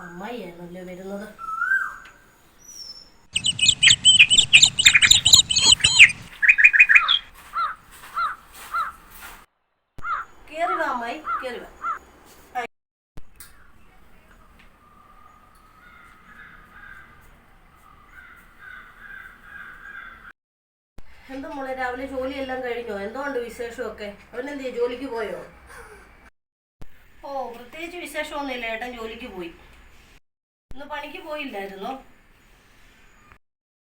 അമ്മായിയാണല്ലോ വരുന്നത്. കേറി വാ അമ്മായി, കേറി വാ. എന്താ മോളെ, രാവിലെ ജോലിയെല്ലാം കഴിഞ്ഞോ? എന്തുകൊണ്ട് വിശേഷമൊക്കെ? അവനെന്തിയാ, ജോലിക്ക് പോയോ? ഓ, പ്രത്യേകിച്ച് വിശേഷമൊന്നുമില്ല, ഏട്ടൻ ജോലിക്ക് പോയി. ഇന്ന് പണിക്ക് പോയില്ലായിരുന്നോ?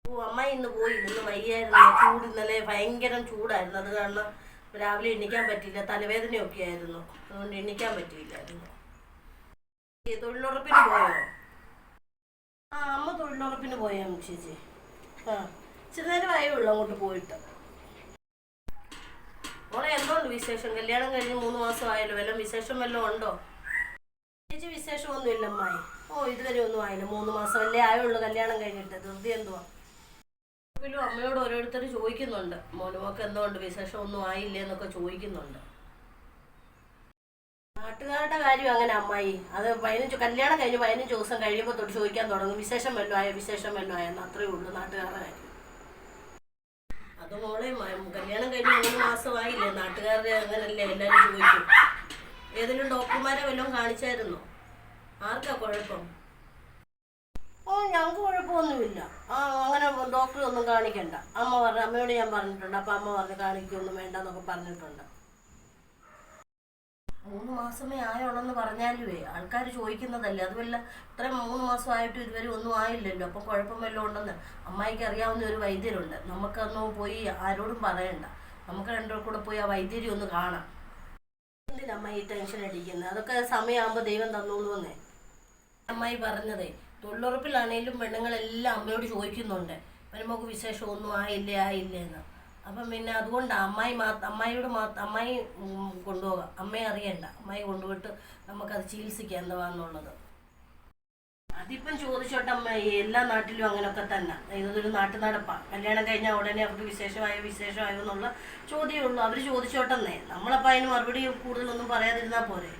ഓ, അമ്മായി ഇന്ന് പോയില്ല, ഇന്ന് വയ്യായിരുന്നു. ചൂട്, ഇന്നലെ ഭയങ്കരം ചൂടായിരുന്നു. അത് കാരണം രാവിലെ എണ്ണിക്കാൻ പറ്റിയില്ല, തലവേദനയൊക്കെ ആയിരുന്നു. അതുകൊണ്ട് എണ്ണിക്കാൻ പറ്റിയില്ലായിരുന്നു. തൊഴിലുറപ്പിന് പോയോ? ആ, അമ്മ തൊഴിലുറപ്പിന് പോയാ ചേച്ചി. ആ, ഇച്ചിരി നേരമായേ ഉള്ളൂ അങ്ങോട്ട് പോയിട്ട്. മോളെ, എന്തുകൊണ്ട് വിശേഷം? കല്യാണം കഴിഞ്ഞ് 3 മാസം ആയല്ലോ, വല്ലതും വിശേഷം വല്ലതും ഉണ്ടോ? ചേച്ചി വിശേഷമൊന്നും ഇല്ല അമ്മായി. ഓ, ഇതുവരെ ഒന്നും ആയില്ല, 3 മാസമല്ലേ ആയുള്ളൂ കല്യാണം കഴിഞ്ഞിട്ട്. ധൃതി എന്തുവാ? ും അമ്മയോട് ഓരോരുത്തർ ചോദിക്കുന്നുണ്ട്, മോനുമോക്ക് എന്തുകൊണ്ട് വിശേഷം ഒന്നും ആയില്ലേ എന്നൊക്കെ ചോദിക്കുന്നുണ്ട്. നാട്ടുകാരുടെ കാര്യം അങ്ങനെ അമ്മായി. അത് കല്യാണം കഴിഞ്ഞ് 15 ദിവസം കഴിയുമ്പോൾ തൊട്ട് ചോദിക്കാൻ തുടങ്ങും, വിശേഷം വല്ലതും ആയോ, വിശേഷം വല്ലതും ആയെന്ന്. അത്രയേ ഉള്ളൂ നാട്ടുകാരുടെ കാര്യം. അത് മോളെ, കല്യാണം കഴിഞ്ഞ് 3 മാസമായില്ലേ, നാട്ടുകാരുടെ അങ്ങനല്ലേ എല്ലാവരും ചോദിക്കും. ഏതെങ്കിലും ഡോക്ടർമാരെ വല്ലതും കാണിച്ചായിരുന്നോ? ആർക്കാ കുഴപ്പം? ഓ, ഞങ്ങൾക്ക് കുഴപ്പമൊന്നുമില്ല. അങ്ങനെ ഡോക്ടറെ ഒന്നും കാണിക്കണ്ട. അമ്മയോട് ഞാൻ പറഞ്ഞിട്ടുണ്ട്. അപ്പം അമ്മ പറഞ്ഞ് കാണിക്കൊന്നും വേണ്ടെന്നൊക്കെ പറഞ്ഞിട്ടുണ്ട്. 3 മാസമേ ആയോളെന്ന് പറഞ്ഞാലുവേ ആൾക്കാർ ചോദിക്കുന്നതല്ലേ. അതുമല്ല, ഇത്രയും 3 മാസമായിട്ട് ഇതുവരെ ഒന്നും ആയില്ലല്ലോ. അപ്പം കുഴപ്പം വല്ലതും ഉണ്ടെന്ന് അമ്മായിക്ക് അറിയാവുന്ന ഒരു വൈദ്യരുണ്ട്. നമുക്കൊന്നും പോയി ആരോടും പറയണ്ട. നമുക്ക് രണ്ടുപേർ കൂടെ പോയി ആ വൈദ്യരെ ഒന്ന് കാണാം. എന്തിനാ അമ്മായി ടെൻഷൻ അടിക്കുന്നത്? അതൊക്കെ സമയമാകുമ്പോൾ ദൈവം തന്നോളൂന്നേ അമ്മായി പറഞ്ഞതേ. തൊഴിലുറപ്പിലാണേലും പെണ്ണുങ്ങളെല്ലാം അമ്മയോട് ചോദിക്കുന്നുണ്ട്, വരുമ്പോൾ വിശേഷം ഒന്നും ആയില്ലേ എന്ന്. അപ്പം പിന്നെ അതുകൊണ്ട് അമ്മായി കൊണ്ടുപോകാം. അമ്മയെ അറിയണ്ട, അമ്മായി കൊണ്ടുപോയിട്ട് നമുക്കത് ചികിത്സിക്കാം എന്താന്നുള്ളത്. അതിപ്പം ചോദിച്ചോട്ടെ അമ്മായി, എല്ലാ നാട്ടിലും അങ്ങനെയൊക്കെ തന്നെ. ഇതൊരു നാട്ടു നടപ്പാ. കല്യാണം കഴിഞ്ഞാൽ ഉടനെ അവർക്ക് വിശേഷമായോ എന്നുള്ള ചോദ്യമേ ഉള്ളൂ. അവർ ചോദിച്ചോട്ടെന്നേ. നമ്മളപ്പോൾ അതിന് മറുപടി കൂടുതലൊന്നും പറയാതിരുന്നാൽ പോരെ.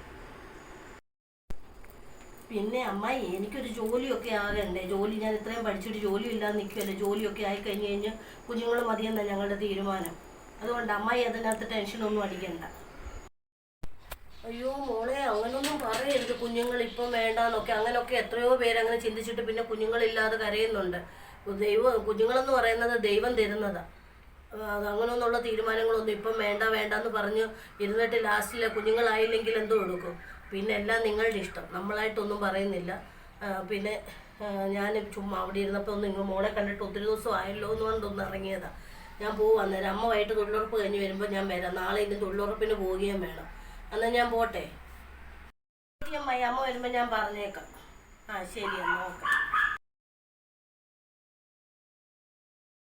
പിന്നെ അമ്മായി, എനിക്കൊരു ജോലിയൊക്കെ ആകണ്ടേ. ഞാൻ ഇത്രയും പഠിച്ചിട്ട് ജോലി ഇല്ലാതെ നിൽക്കുമല്ലേ. ജോലിയൊക്കെ ആയി കഴിഞ്ഞ് കുഞ്ഞുങ്ങൾ മതിയെന്നാണ് ഞങ്ങളുടെ തീരുമാനം. അതുകൊണ്ട് അമ്മായി അതിനകത്ത് ടെൻഷനൊന്നും അടിക്കണ്ട. അയ്യോ മോളെ, അങ്ങനൊന്നും പറയരുത്. കുഞ്ഞുങ്ങൾ ഇപ്പം വേണ്ടാന്നൊക്കെ. അങ്ങനെയൊക്കെ എത്രയോ പേരങ്ങനെ ചിന്തിച്ചിട്ട് പിന്നെ കുഞ്ഞുങ്ങളില്ലാതെ കരയുന്നുണ്ട്. കുഞ്ഞുങ്ങളെന്ന് പറയുന്നത് ദൈവം തരുന്നതാണ്. അത് അങ്ങനെയൊന്നുള്ള തീരുമാനങ്ങളൊന്നും ഇപ്പം വേണ്ടെന്ന് പറഞ്ഞ് ഇരുന്നിട്ട് ലാസ്റ്റിൽ കുഞ്ഞുങ്ങളായില്ലെങ്കിൽ എന്തോ എടുക്കും. പിന്നെ എല്ലാം നിങ്ങളുടെ ഇഷ്ടം, നമ്മളായിട്ടൊന്നും പറയുന്നില്ല. പിന്നെ ഞാൻ ചുമ്മാ അവിടെ ഇരുന്നപ്പോൾ നിങ്ങൾ മോളെ കണ്ടിട്ട് ഒത്തിരി ദിവസം ആയല്ലോ എന്ന് കൊണ്ടൊന്ന് ഇറങ്ങിയതാണ്. ഞാൻ പോവാം. അന്നേരം അമ്മ വൈകിട്ട് തൊഴിലുറപ്പ് കഴിഞ്ഞ് വരുമ്പോൾ ഞാൻ വരാം. നാളെ ഇനി തൊഴിലുറപ്പിന് പോവുകയും വേണം. എന്നാൽ ഞാൻ പോട്ടെ. ശരി അമ്മായി, അമ്മ വരുമ്പോൾ ഞാൻ പറഞ്ഞേക്കാം. ആ, ശരി, എന്നാൽ ഓക്കെ.